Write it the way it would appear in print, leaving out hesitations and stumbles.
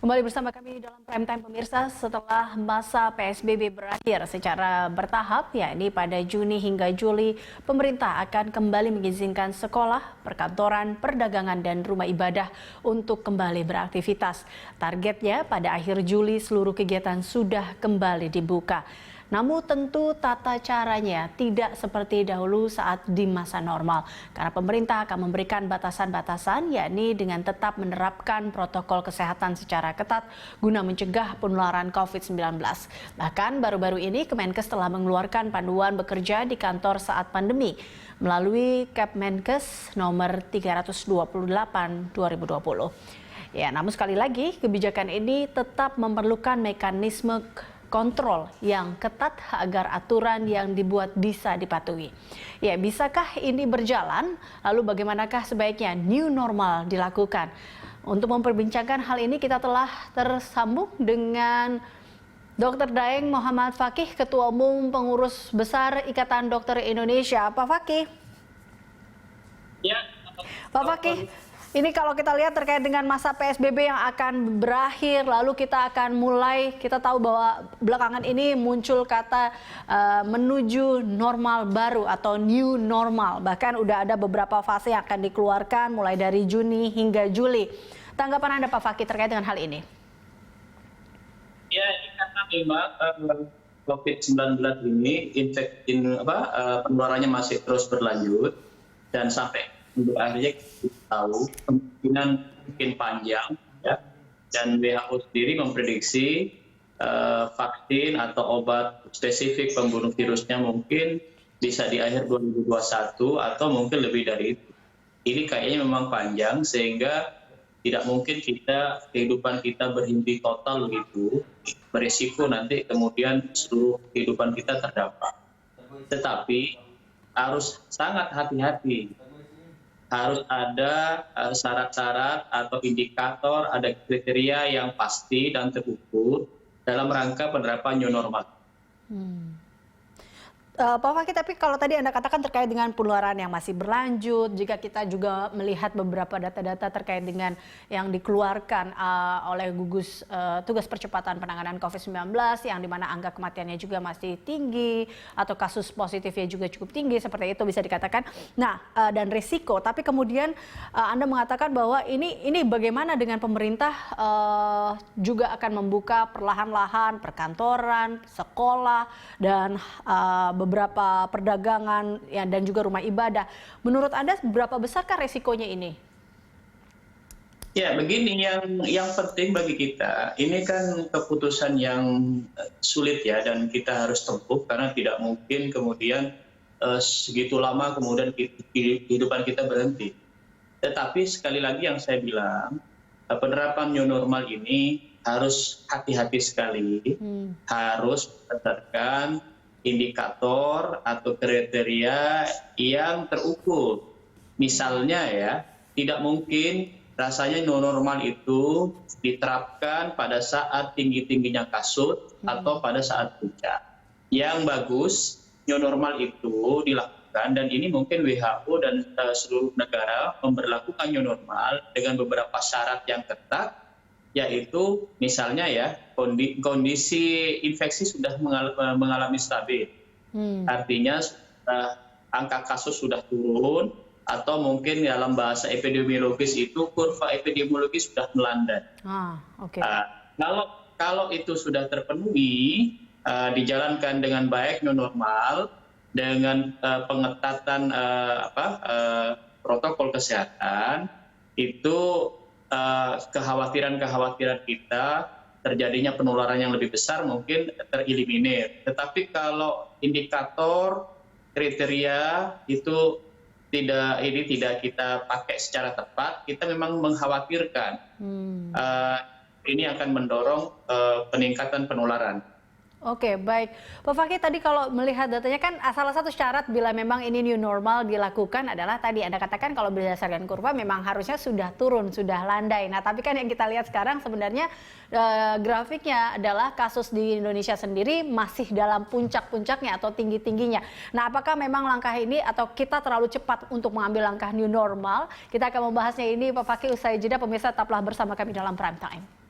Kembali bersama kami dalam Prime Time pemirsa, setelah masa PSBB berakhir secara bertahap, yakni pada Juni hingga Juli, pemerintah akan kembali mengizinkan sekolah, perkantoran, perdagangan, dan rumah ibadah untuk kembali beraktivitas. Targetnya pada akhir Juli seluruh kegiatan sudah kembali dibuka. Namun tentu tata caranya tidak seperti dahulu saat di masa normal. Karena pemerintah akan memberikan batasan-batasan, yakni dengan tetap menerapkan protokol kesehatan secara ketat guna mencegah penularan COVID-19. Bahkan baru-baru ini Kemenkes telah mengeluarkan panduan bekerja di kantor saat pandemi melalui Kepmenkes nomor 328 2020. Ya, namun sekali lagi kebijakan ini tetap memerlukan mekanisme kontrol yang ketat agar aturan yang dibuat bisa dipatuhi. Ya, bisakah ini berjalan? Lalu bagaimanakah sebaiknya new normal dilakukan? Untuk memperbincangkan hal ini kita telah tersambung dengan Dr. Daeng Muhammad Fakih, Ketua Umum Pengurus Besar Ikatan Dokter Indonesia. Pak Fakih. Ya. Pak Fakih, ini kalau kita lihat terkait dengan masa PSBB yang akan berakhir, lalu kita akan mulai, kita tahu bahwa belakangan ini muncul kata menuju normal baru atau new normal. Bahkan udah ada beberapa fase yang akan dikeluarkan mulai dari Juni hingga Juli. Tanggapan Anda Pak Fakih terkait dengan hal ini? Ya, ini karena memang COVID-19 ini penularannya masih terus berlanjut dan sampai akhirnya kita tahu kemungkinan mungkin panjang, ya. Dan WHO sendiri memprediksi vaksin atau obat spesifik pembunuh virusnya mungkin bisa di akhir 2021 atau mungkin lebih dari itu. Ini kayaknya memang panjang sehingga tidak mungkin kehidupan kita berhenti total begitu, berisiko nanti kemudian seluruh kehidupan kita terdampak. Tetapi harus sangat hati-hati. Harus ada syarat-syarat atau indikator, ada kriteria yang pasti dan terukur dalam rangka penerapan new normal. Pak Fakih, tapi kalau tadi Anda katakan terkait dengan penularan yang masih berlanjut, jika kita juga melihat beberapa data-data terkait dengan yang dikeluarkan oleh gugus tugas percepatan penanganan COVID-19, yang dimana angka kematiannya juga masih tinggi, atau kasus positifnya juga cukup tinggi, seperti itu bisa dikatakan. Nah, dan risiko, tapi kemudian Anda mengatakan bahwa ini bagaimana dengan pemerintah juga akan membuka perlahan-lahan perkantoran, sekolah, dan beberapa perdagangan ya, dan juga rumah ibadah. Menurut Anda berapa besarkah resikonya ini? Ya, begini, yang penting bagi kita, ini kan keputusan yang sulit ya, dan kita harus tempuh karena tidak mungkin kemudian segitu lama kemudian kehidupan kita berhenti. Tetapi sekali lagi yang saya bilang, penerapan new normal ini harus hati-hati sekali, harus berdasarkan indikator atau kriteria yang terukur. Misalnya ya, tidak mungkin rasanya new normal itu diterapkan pada saat tinggi-tingginya kasus atau pada saat puncak. Yang bagus, new normal itu dilakukan, dan ini mungkin WHO dan seluruh negara memberlakukan new normal dengan beberapa syarat yang ketat, yaitu misalnya ya kondisi infeksi sudah mengalami stabil, artinya angka kasus sudah turun, atau mungkin dalam bahasa epidemiologis itu kurva epidemiologis sudah melandai. Kalau itu sudah terpenuhi, dijalankan dengan baik new normal dengan pengetatan protokol kesehatan, itu kekhawatiran-kekhawatiran kita terjadinya penularan yang lebih besar mungkin tereliminir. Tetapi kalau indikator, kriteria itu tidak kita pakai secara tepat, kita memang mengkhawatirkan ini akan mendorong peningkatan penularan. Oke, baik. Pak Fakih, tadi kalau melihat datanya kan salah satu syarat bila memang ini new normal dilakukan adalah tadi Anda katakan kalau berdasarkan kurva memang harusnya sudah turun, sudah landai. Nah, tapi kan yang kita lihat sekarang sebenarnya grafiknya adalah kasus di Indonesia sendiri masih dalam puncak-puncaknya atau tinggi-tingginya. Nah, apakah memang langkah ini atau kita terlalu cepat untuk mengambil langkah new normal? Kita akan membahasnya ini Pak Fakih usai jeda. Pemirsa tetaplah bersama kami dalam Prime Time.